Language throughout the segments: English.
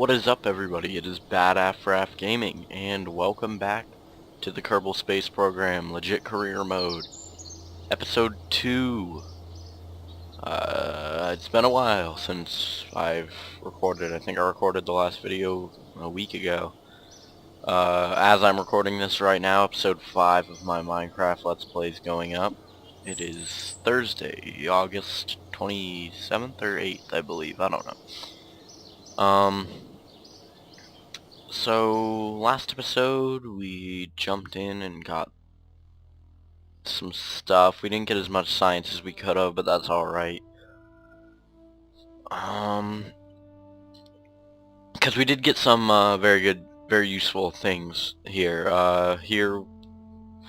What is up, everybody? It is Bad Afraf Gaming, and welcome back to the Kerbal Space Program Legit Career Mode, Episode 2. It's been a while since I've recorded. I think I recorded the last video a week ago. As I'm recording this right now, Episode 5 of my Minecraft Let's Play is going up. It is Thursday, August 27th or 8th, I believe. I don't know. So last episode we jumped in and got some stuff. We didn't get as much science as we could have, but that's alright. Because we did get some very good, very useful things here.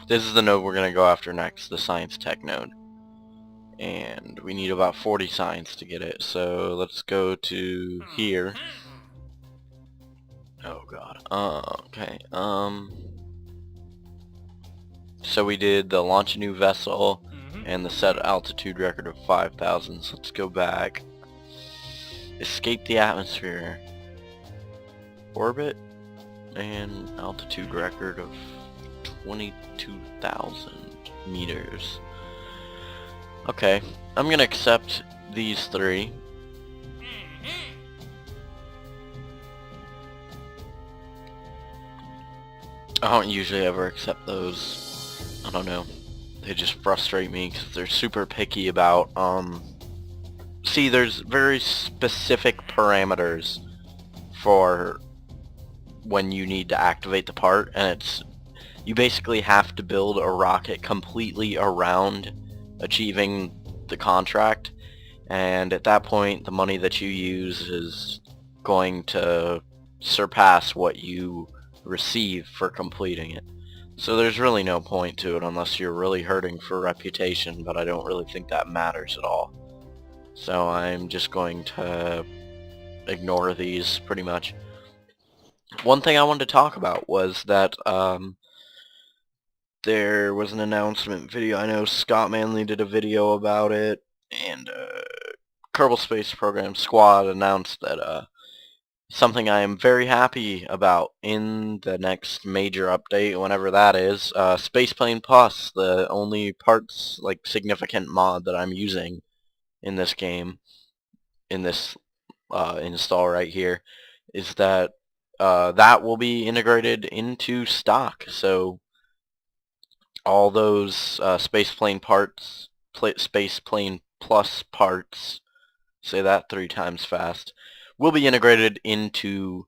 This is the node we're going to go after next, the science tech node. And we need about 40 science to get it, so let's go to here. Oh god. Okay. So we did the launch a new vessel and the set altitude record of 5,000. So let's go back. Escape the atmosphere. Orbit and altitude record of 22,000 meters. Okay. I'm gonna accept these three. I don't usually ever accept those. I don't know. They just frustrate me because they're super picky about, see, there's very specific parameters for when you need to activate the part, and you basically have to build a rocket completely around achieving the contract, and at that point the money that you use is going to surpass what you receive for completing it. So there's really no point to it unless you're really hurting for reputation, but I don't really think that matters at all. So I'm just going to ignore these pretty much. One thing I wanted to talk about was that there was an announcement video. I know Scott Manley did a video about it, and Kerbal Space Program Squad announced that something I am very happy about in the next major update, whenever that is, Spaceplane Plus, the only parts, like, significant mod that I'm using in this game, in this install right here, is that that will be integrated into stock. So all those Spaceplane parts, Spaceplane Plus parts, say that 3 times fast, will be integrated into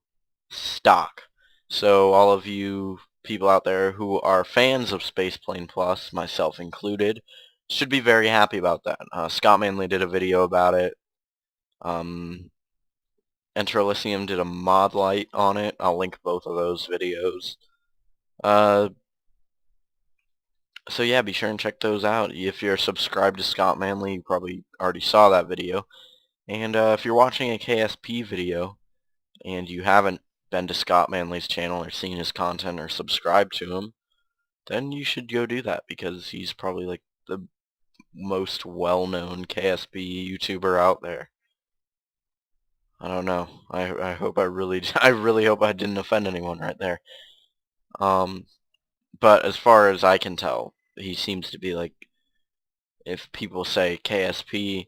stock. So all of you people out there who are fans of Spaceplane Plus, myself included, should be very happy about that. Scott Manley did a video about it. Enterelysium did a mod light on it. I'll link both of those videos. So yeah, be sure and check those out. If you're subscribed to Scott Manley, you probably already saw that video. And if you're watching a KSP video and you haven't been to Scott Manley's channel or seen his content or subscribed to him, then you should go do that, because he's probably like the most well-known KSP YouTuber out there. I don't know. I hope I really hope I didn't offend anyone right there. But as far as I can tell, he seems to be like, if people say KSP,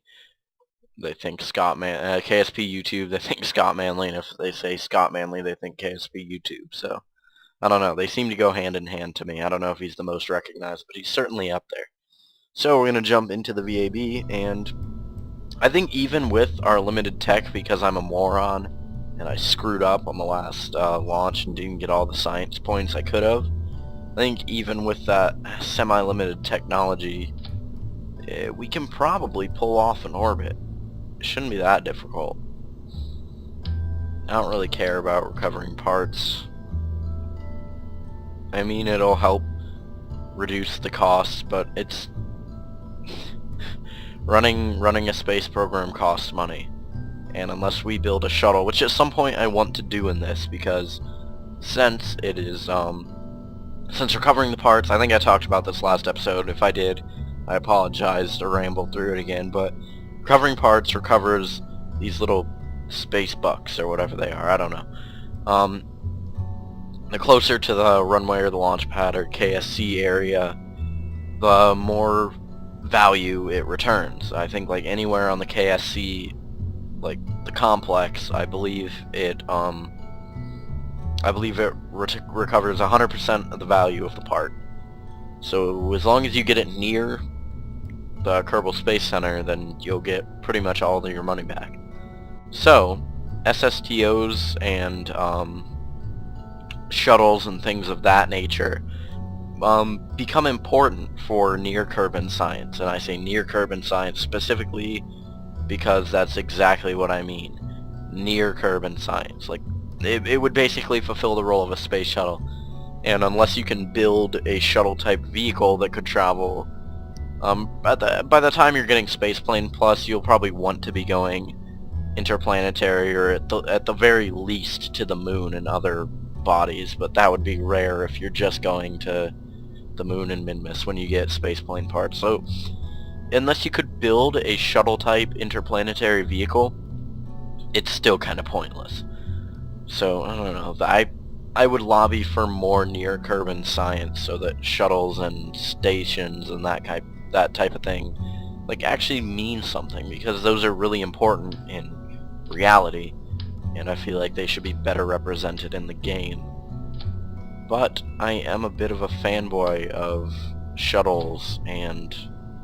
they think KSP YouTube, they think Scott Manley, and if they say Scott Manley, they think KSP YouTube. So, I don't know. They seem to go hand in hand to me. I don't know if he's the most recognized, but he's certainly up there. So, we're going to jump into the VAB, and I think even with our limited tech, because I'm a moron, and I screwed up on the last launch and didn't get all the science points I could have, I think even with that semi-limited technology, we can probably pull off an orbit. It shouldn't be that difficult. I don't really care about recovering parts. I mean, it'll help reduce the costs, but it's running a space program costs money. And unless we build a shuttle, which at some point I want to do in this, because since it is since recovering the parts, I think I talked about this last episode. If I did, I apologize to ramble through it again, but recovering parts recovers these little space bucks or whatever they are. I don't know. The closer to the runway or the launch pad or KSC area, the more value it returns. I think like anywhere on the KSC, like the complex, I believe it recovers 100% of the value of the part. So as long as you get it near the Kerbal Space Center, then you'll get pretty much all of your money back. So SSTOs and shuttles and things of that nature become important for near Kerbal science, and I say near Kerbal science specifically because that's exactly what I mean. Near Kerbal science. Like it would basically fulfill the role of a space shuttle, and unless you can build a shuttle type vehicle that could travel, by the time you're getting Spaceplane Plus, you'll probably want to be going interplanetary, or at the very least to the moon and other bodies, but that would be rare if you're just going to the moon and Minmus when you get spaceplane parts. So unless you could build a shuttle type interplanetary vehicle, it's still kind of pointless. So I don't know, I would lobby for more near Kerbal science so that shuttles and stations and that type of thing like actually mean something, because those are really important in reality, and I feel like they should be better represented in the game. But I am a bit of a fanboy of shuttles and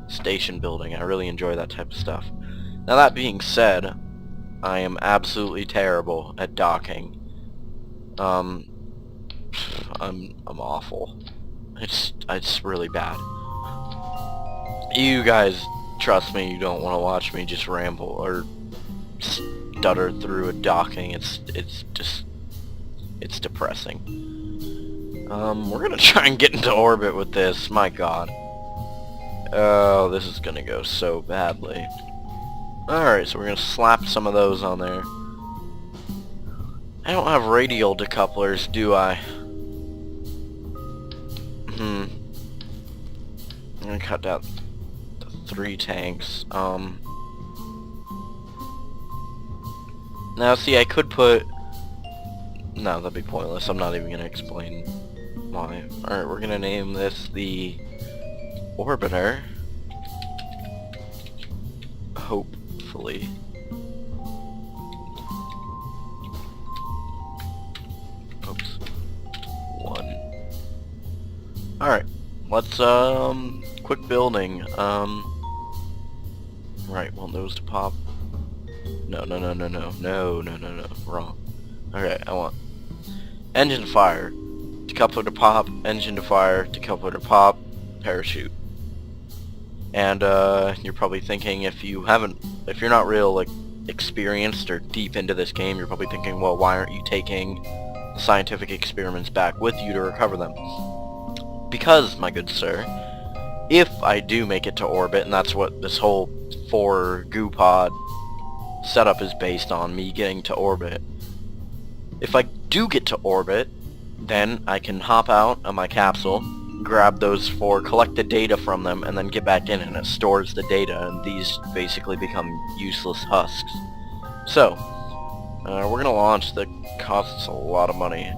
station building. I really enjoy that type of stuff. Now that being said, I am absolutely terrible at docking. I'm awful. It's really bad. You guys, trust me, you don't want to watch me just ramble or stutter through a docking. It's depressing. We're gonna try and get into orbit with this. My god. Oh, this is gonna go so badly. Alright, so we're gonna slap some of those on there. I don't have radial decouplers, do I? I'm gonna cut down the 3 tanks. Now see, I could put... No, that'd be pointless. I'm not even gonna explain why. Alright, we're gonna name this the Orbiter. Hopefully. Oops. 1. Alright, let's, quick building. Right, want those to pop. No, wrong. Okay, I want engine to fire, decoupler to pop, engine to fire, decoupler to pop, parachute. And you're probably thinking, if you're not real like experienced or deep into this game, you're probably thinking, well, why aren't you taking the scientific experiments back with you to recover them? Because, my good sir, if I do make it to orbit, and that's what this whole 4 goo pod setup is based on, me getting to orbit. If I do get to orbit, then I can hop out of my capsule, grab those 4, collect the data from them, and then get back in, and it stores the data, and these basically become useless husks. So, we're gonna launch. That costs a lot of money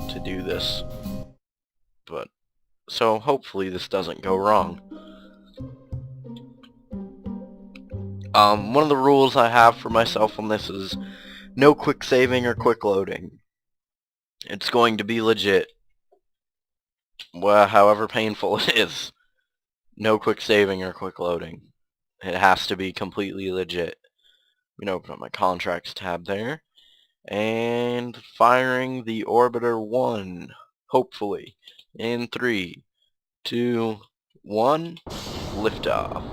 to do this, but so hopefully this doesn't go wrong. One of the rules I have for myself on this is no quick saving or quick loading. It's going to be legit. Well, however painful it is. No quick saving or quick loading. It has to be completely legit. I'm going to open up my contracts tab there. And firing the Orbiter 1. Hopefully. In 3, 2, 1. Liftoff.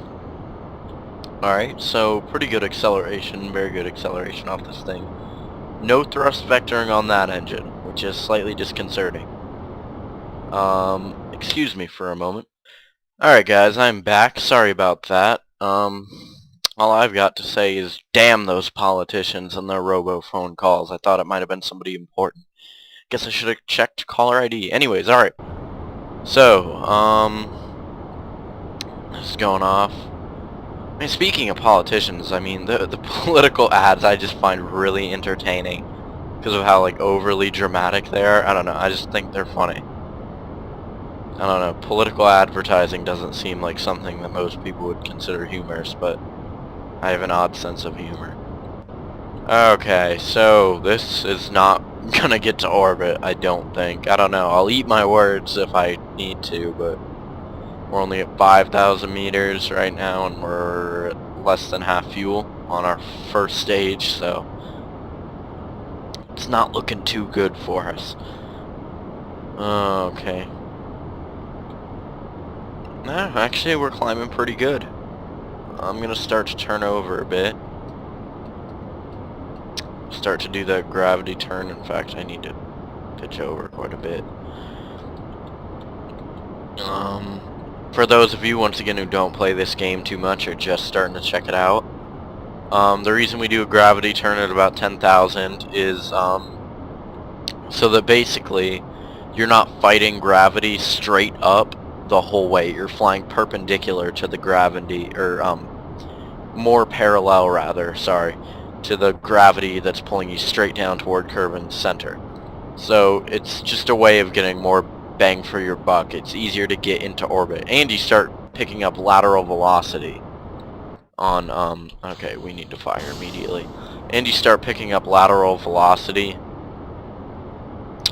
Alright, so pretty good acceleration, very good acceleration off this thing. No thrust vectoring on that engine, which is slightly disconcerting. Excuse me for a moment. Alright guys, I'm back. Sorry about that. All I've got to say is damn those politicians and their robo-phone calls. I thought it might have been somebody important. Guess I should have checked caller ID. Anyways, alright. So, this is going off. I mean, speaking of politicians, I mean, the political ads I just find really entertaining because of how, like, overly dramatic they are. I don't know, I just think they're funny. I don't know, political advertising doesn't seem like something that most people would consider humorous, but I have an odd sense of humor. Okay, so this is not gonna get to orbit, I don't think. I don't know, I'll eat my words if I need to, but we're only at 5,000 meters right now, and we're at less than half fuel on our first stage, so it's not looking too good for us. Okay. No, actually we're climbing pretty good. I'm gonna start to turn over a bit. Start to do that gravity turn. In fact, I need to pitch over quite a bit. For those of you, once again, who don't play this game too much or just starting to check it out, the reason we do a gravity turn at about 10,000 is so that basically you're not fighting gravity straight up the whole way. You're flying perpendicular to the gravity, or more parallel rather, sorry, to the gravity that's pulling you straight down toward Kerbin's center. So it's just a way of getting more bang for your buck. It's easier to get into orbit, and you start picking up lateral velocity on okay, we need to fire immediately. And you start picking up lateral velocity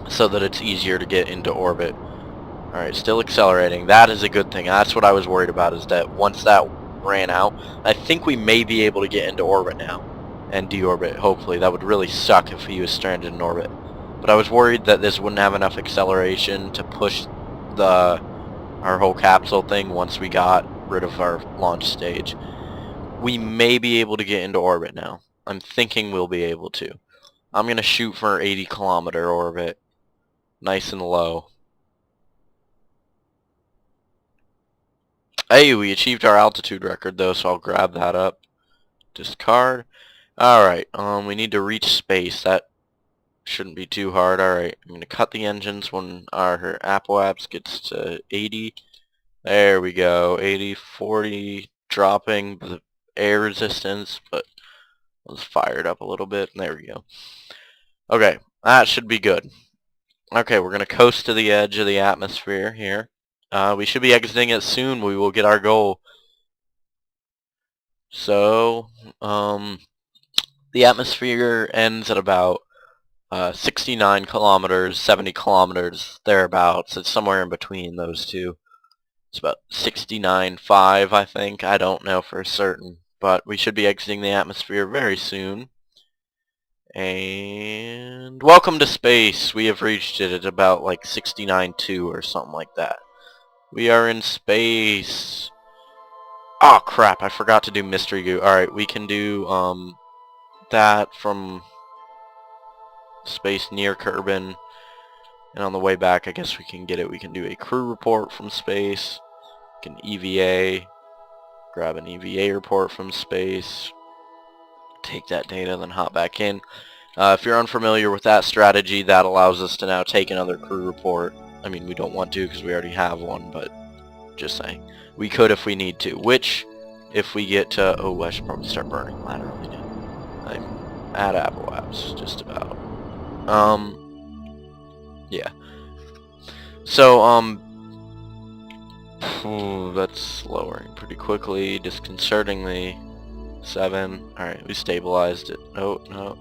so that it's easier to get into orbit. Alright, still accelerating. That is a good thing. That's what I was worried about, is that once that ran out, I think we may be able to get into orbit now and deorbit, hopefully. That would really suck if he was stranded in orbit. But I was worried that this wouldn't have enough acceleration to push our whole capsule thing once we got rid of our launch stage. We may be able to get into orbit now. I'm thinking we'll be able to. I'm going to shoot for 80-kilometer orbit. Nice and low. Hey, we achieved our altitude record though, so I'll grab that up. Discard. Alright, we need to reach space. That shouldn't be too hard. Alright, I'm going to cut the engines when our apoapse gets to 80. There we go. 80, 40, dropping the air resistance, but let's fire it up a little bit. There we go. Okay, that should be good. Okay, we're going to coast to the edge of the atmosphere here. We should be exiting it soon. We will get our goal. So, the atmosphere ends at about 69 kilometers, 70 kilometers, thereabouts. It's somewhere in between those two. It's about 69.5, I think. I don't know for certain, but we should be exiting the atmosphere very soon. And welcome to space. We have reached it at about like 69.2 or something like that. We are in space. Oh crap, I forgot to do mystery goo. Alright, we can do that from space near Kerbin. And on the way back, I guess we can get it. We can do a crew report from space. We can EVA. Grab an EVA report from space. Take that data, then hop back in. If you're unfamiliar with that strategy, that allows us to now take another crew report. I mean, we don't want to because we already have one, but just saying. We could if we need to, which, if we get to... Oh, I should probably start burning laterally now. I'm at apoapse, just about. Yeah. So, that's lowering pretty quickly, disconcertingly. 7. Alright, we stabilized it. Oh, no.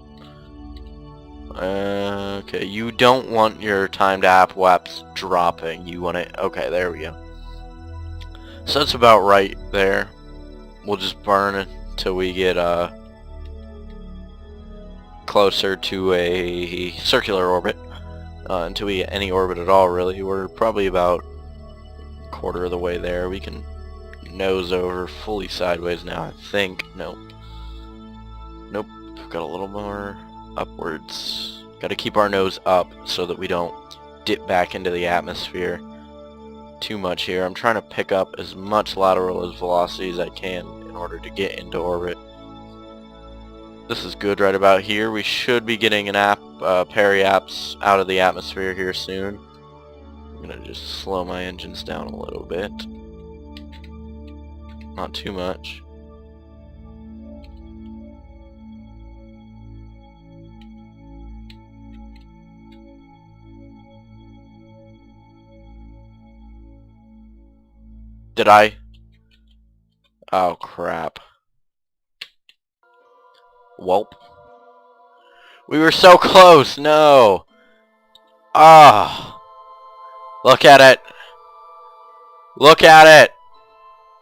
Okay, you don't want your time to apoapse dropping. You want it... Okay, there we go. So that's about right there. We'll just burn it until we get closer to a circular orbit. Until we get any orbit at all, really. We're probably about a quarter of the way there. We can nose over fully sideways now, I think. Nope. Nope. Got a little more upwards. Got to keep our nose up so that we don't dip back into the atmosphere too much here. I'm trying to pick up as much lateral velocity as I can in order to get into orbit. This is good right about here. We should be getting an periapse out of the atmosphere here soon. I'm going to just slow my engines down a little bit. Not too much. Did I? Oh, crap. Welp. We were so close! No! Ah! Look at it! Look at it!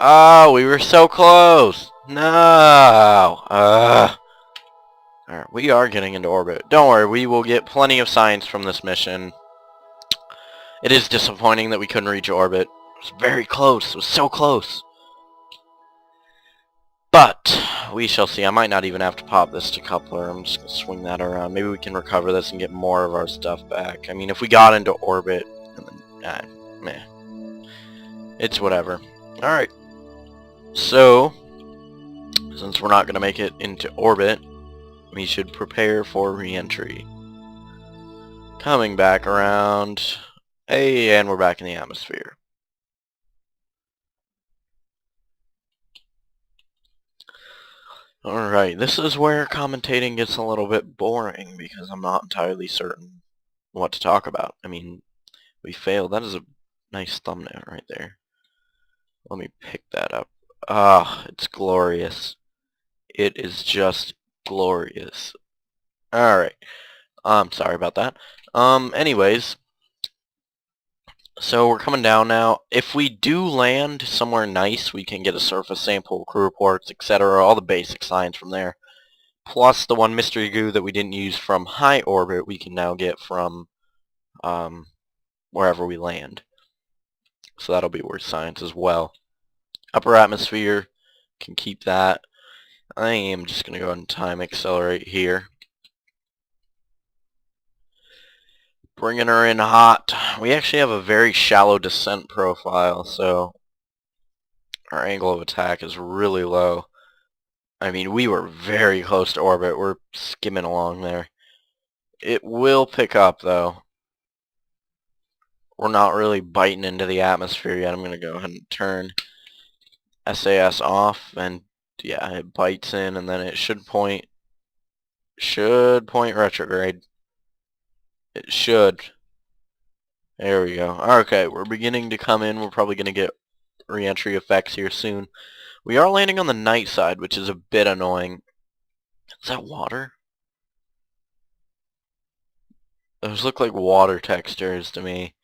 Oh, we were so close! No! Alright, we are getting into orbit. Don't worry, we will get plenty of science from this mission. It is disappointing that we couldn't reach orbit. It was very close. It was so close. But we shall see. I might not even have to pop this decoupler. I'm just going to swing that around. Maybe we can recover this and get more of our stuff back. I mean, if we got into orbit, and then, meh. It's whatever. Alright. So, since we're not going to make it into orbit, we should prepare for re-entry. Coming back around. Hey, and we're back in the atmosphere. Alright, this is where commentating gets a little bit boring because I'm not entirely certain what to talk about. I mean, we failed. That is a nice thumbnail right there. Let me pick that up. Ah, it's glorious. It is just glorious. Alright. I'm sorry about that. Anyways, so we're coming down now. If we do land somewhere nice, we can get a surface sample, crew reports, etc., all the basic science from there. Plus the one mystery goo that we didn't use from high orbit, we can now get from wherever we land. So that'll be worth science as well. Upper atmosphere, can keep that. I am just going to go ahead and time accelerate here. Bringing her in hot. We actually have a very shallow descent profile, so our angle of attack is really low. I mean, we were very close to orbit. We're skimming along there. It will pick up, though. We're not really biting into the atmosphere yet. I'm going to go ahead and turn SAS off, and yeah, it bites in, and then it should point retrograde. It should. There we go. Okay, we're beginning to come in. We're probably going to get re-entry effects here soon. We are landing on the night side, which is a bit annoying. Is that water? Those look like water textures to me.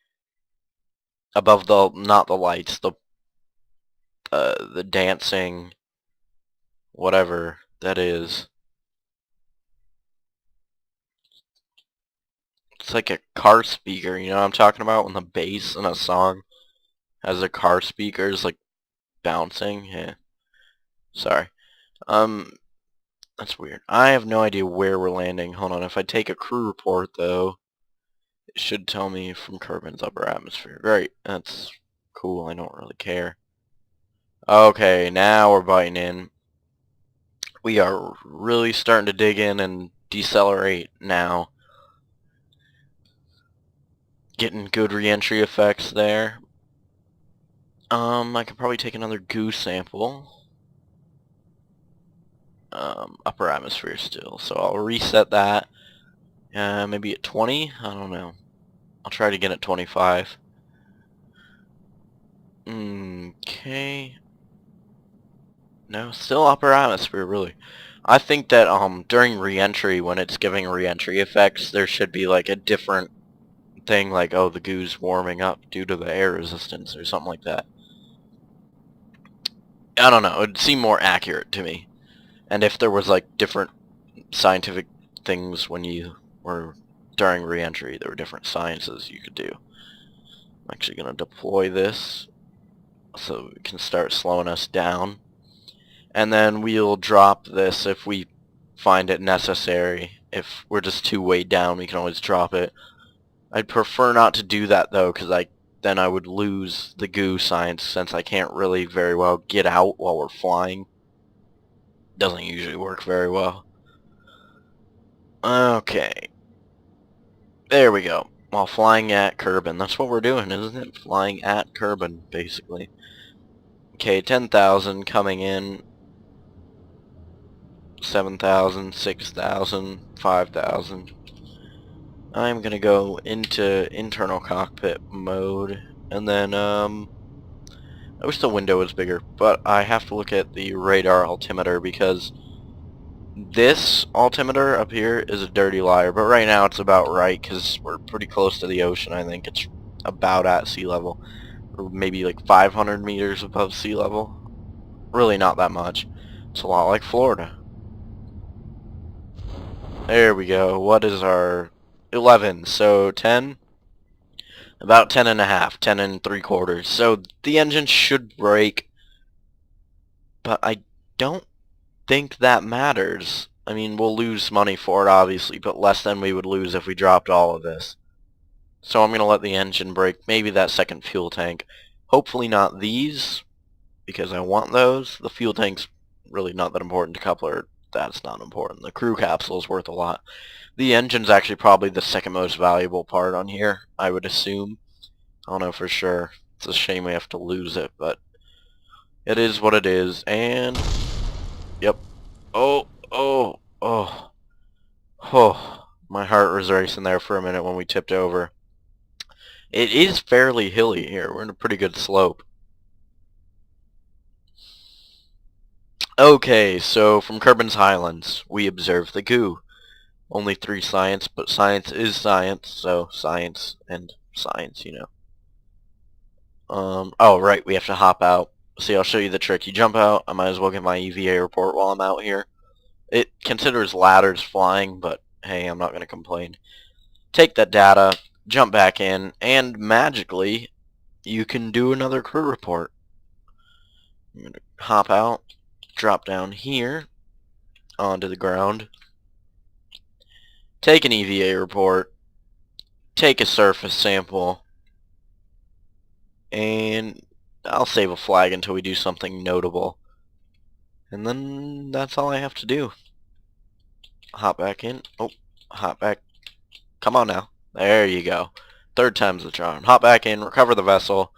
Above the, not the lights, the dancing, whatever that is. It's like a car speaker, you know what I'm talking about? When the bass in a song has a car speaker, is like bouncing. Yeah. Sorry. That's weird. I have no idea where we're landing. Hold on. If I take a crew report, though, it should tell me from Kerbin's upper atmosphere. Great. That's cool. I don't really care. Okay, now we're biting in. We are really starting to dig in and decelerate now. Getting good re-entry effects there. I could probably take another goo sample. Upper atmosphere still, so I'll reset that. Maybe at 20? I don't know. I'll try it again at 25. Okay. No, still upper atmosphere, really. I think that during re-entry, when it's giving re-entry effects, there should be like a different thing, like, oh, the goo's warming up due to the air resistance or something like that. I don't know, it'd seem more accurate to me. And if there was like different scientific things when you were during re-entry, there were different sciences you could do. I'm actually going to deploy this so it can start slowing us down. And then we'll drop this if we find it necessary. If we're just too weighed down, we can always drop it. I'd prefer not to do that, though, because then I would lose the goo science, since I can't really very well get out while we're flying. Doesn't usually work very well. Okay. There we go. While flying at Kerbin. That's what we're doing, isn't it? Flying at Kerbin, basically. Okay, 10,000 coming in. 7,000, 6,000, 5,000. I'm gonna go into internal cockpit mode, and then, I wish the window was bigger, but I have to look at the radar altimeter because this altimeter up here is a dirty liar, but right now it's about right because we're pretty close to the ocean. I think it's about at sea level, or maybe like 500 meters above sea level. Really not that much. It's a lot like Florida. There we go. What is our 11? So 10? About 10 and a half, 10 and 3/4. So the engine should break, but I don't think that matters. I mean, we'll lose money for it, obviously, but less than we would lose if we dropped all of this. So I'm going to let the engine break, maybe that second fuel tank. Hopefully not these, because I want those. The fuel tank's really not that important. The coupler, that's not important. The crew capsule is worth a lot. The engine's actually probably the second most valuable part on here, I would assume. I don't know for sure. It's a shame we have to lose it, but it is what it is, and... Yep. Oh. My heart was racing there for a minute when we tipped over. It is fairly hilly here. We're in a pretty good slope. Okay, so from Kerbin's Highlands, we observe the goo. Only 3 science, but science is science, so science and science, you know. Oh, right, we have to hop out. See, I'll show you the trick. You jump out, I might as well get my EVA report while I'm out here. It considers ladders flying, but hey, I'm not going to complain. Take that data, jump back in, and magically, you can do another crew report. I'm going to hop out, drop down here, onto the ground, take an EVA report, take a surface sample, and I'll save a flag until we do something notable. And then that's all I have to do. Hop back in. Oh, hop back. Come on now. There you go. 3rd time's the charm. Hop back in, recover the vessel,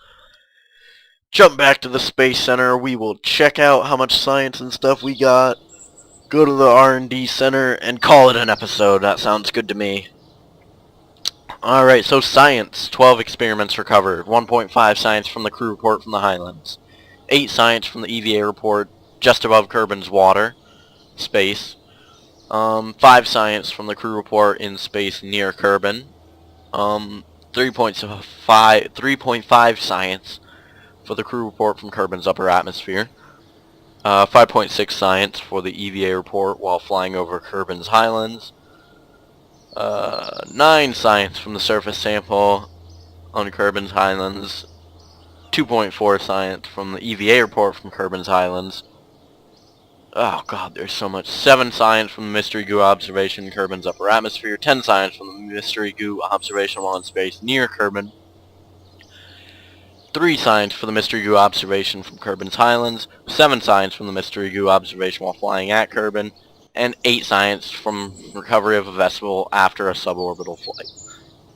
jump back to the Space Center. We will check out how much science and stuff we got, go to the R&D Center, and call it an episode. That sounds good to me. Alright, so science. 12 experiments recovered. 1.5 science from the crew report from the Highlands. 8 science from the EVA report just above Kerbin's water. Space. 5 science from the crew report in space near Kerbin. 3.5 science for the crew report from Kerbin's upper atmosphere. 5.6 science for the EVA report while flying over Kerbin's Highlands. 9 science from the surface sample on Kerbin's Highlands. 2.4 science from the EVA report from Kerbin's Highlands. Oh god, there's so much. 7 science from the mystery goo observation in Kerbin's upper atmosphere. 10 science from the mystery goo observation while in space near Kerbin. 3 science for the mystery goo observation from Kerbin's Highlands. 7 science from the mystery goo observation while flying at Kerbin. And 8 science from recovery of a vessel after a suborbital flight.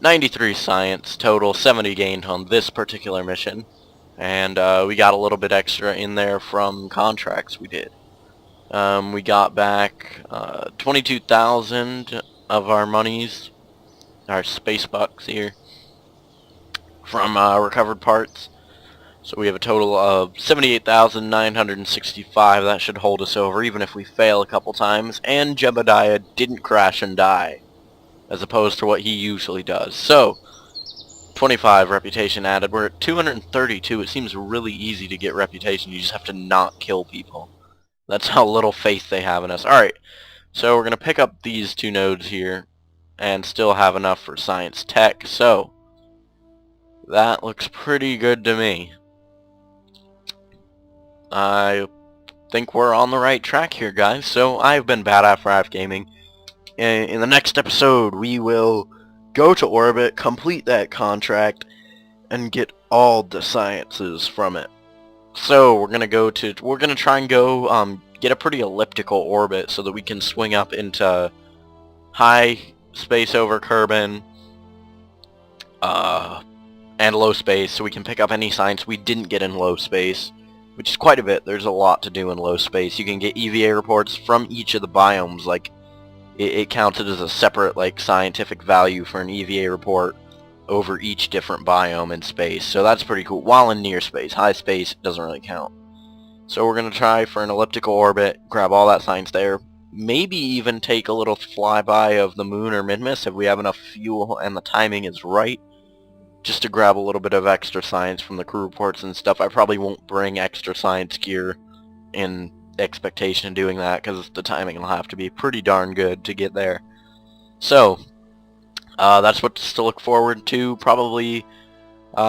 93 science total, 70 gained on this particular mission. And we got a little bit extra in there from contracts we did. We got back 22,000 of our monies, our space bucks here, from recovered parts. So we have a total of 78,965. That should hold us over even if we fail a couple times. And Jebediah didn't crash and die, as opposed to what he usually does. So 25 reputation added. We're at 232. It seems really easy to get reputation. You just have to not kill people. That's how little faith they have in us. Alright, so we're going to pick up these 2 nodes here and still have enough for science tech. So that looks pretty good to me. I think we're on the right track here, guys. So I've been Bad Gaming. In the next episode, we will go to orbit, complete that contract, and get all the sciences from it. So we're gonna try and go get a pretty elliptical orbit so that we can swing up into high space over Kerbin, and low space, so we can pick up any science we didn't get in low space, which is quite a bit. There's a lot to do in low space. You can get EVA reports from each of the biomes. Like it counted as a separate like scientific value for an EVA report. over each different biome in space, so that's pretty cool, while in near space. High space doesn't really count. So we're going to try for an elliptical orbit, grab all that science there, maybe even take a little flyby of the moon or Minmus if we have enough fuel and the timing is right, just to grab a little bit of extra science from the crew reports and stuff. I probably won't bring extra science gear in expectation of doing that, because the timing will have to be pretty darn good to get there. So, that's what to look forward to. Probably,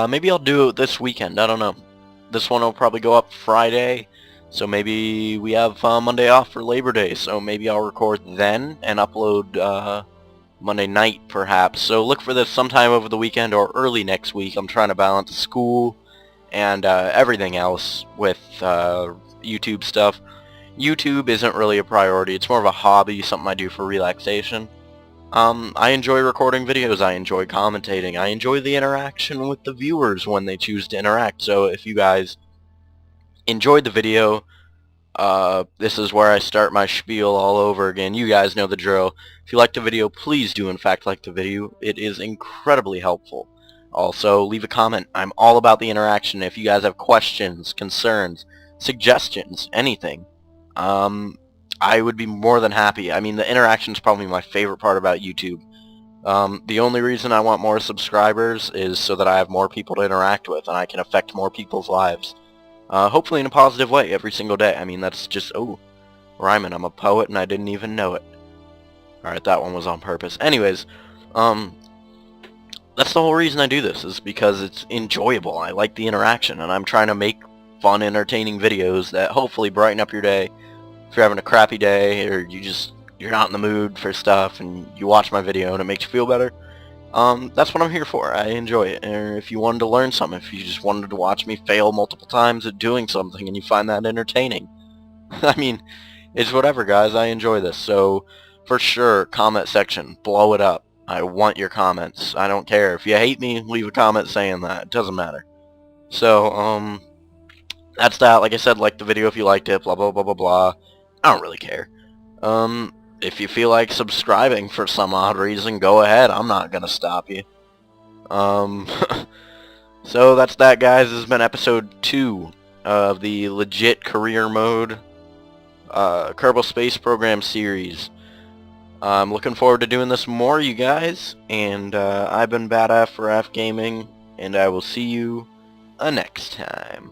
maybe I'll do it this weekend, I don't know. This one will probably go up Friday, so maybe we have Monday off for Labor Day, so maybe I'll record then and upload Monday night perhaps. So look for this sometime over the weekend or early next week. I'm trying to balance school and everything else with YouTube stuff. YouTube isn't really a priority. It's more of a hobby, something I do for relaxation. I enjoy recording videos, I enjoy commentating, I enjoy the interaction with the viewers when they choose to interact. So if you guys enjoyed the video, this is where I start my spiel all over again. You guys know the drill. If you liked the video, please do in fact like the video. It is incredibly helpful. Also, leave a comment. I'm all about the interaction. If you guys have questions, concerns, suggestions, anything, I would be more than happy. I mean, the interaction is probably my favorite part about YouTube. The only reason I want more subscribers is so that I have more people to interact with and I can affect more people's lives. Hopefully in a positive way every single day. I mean, that's just, oh, rhyming. I'm a poet and I didn't even know it. Alright, that one was on purpose. Anyways, that's the whole reason I do this, is because it's enjoyable. I like the interaction, and I'm trying to make fun, entertaining videos that hopefully brighten up your day. If you're having a crappy day, or you're not in the mood for stuff, and you watch my video and it makes you feel better, that's what I'm here for. I enjoy it. Or if you wanted to learn something, if you just wanted to watch me fail multiple times at doing something and you find that entertaining, I mean, it's whatever, guys. I enjoy this. So, for sure, comment section, blow it up. I want your comments. I don't care. If you hate me, leave a comment saying that. It doesn't matter. So, that's that. Like I said, like the video if you liked it, blah, blah, blah, blah, blah. I don't really care. If you feel like subscribing for some odd reason, go ahead. I'm not gonna stop you. So that's that, guys. This has been episode 2 of the Legit Career Mode Kerbal Space Program series. I'm looking forward to doing this more, you guys. And I've been Bad for F Gaming, and I will see you next time.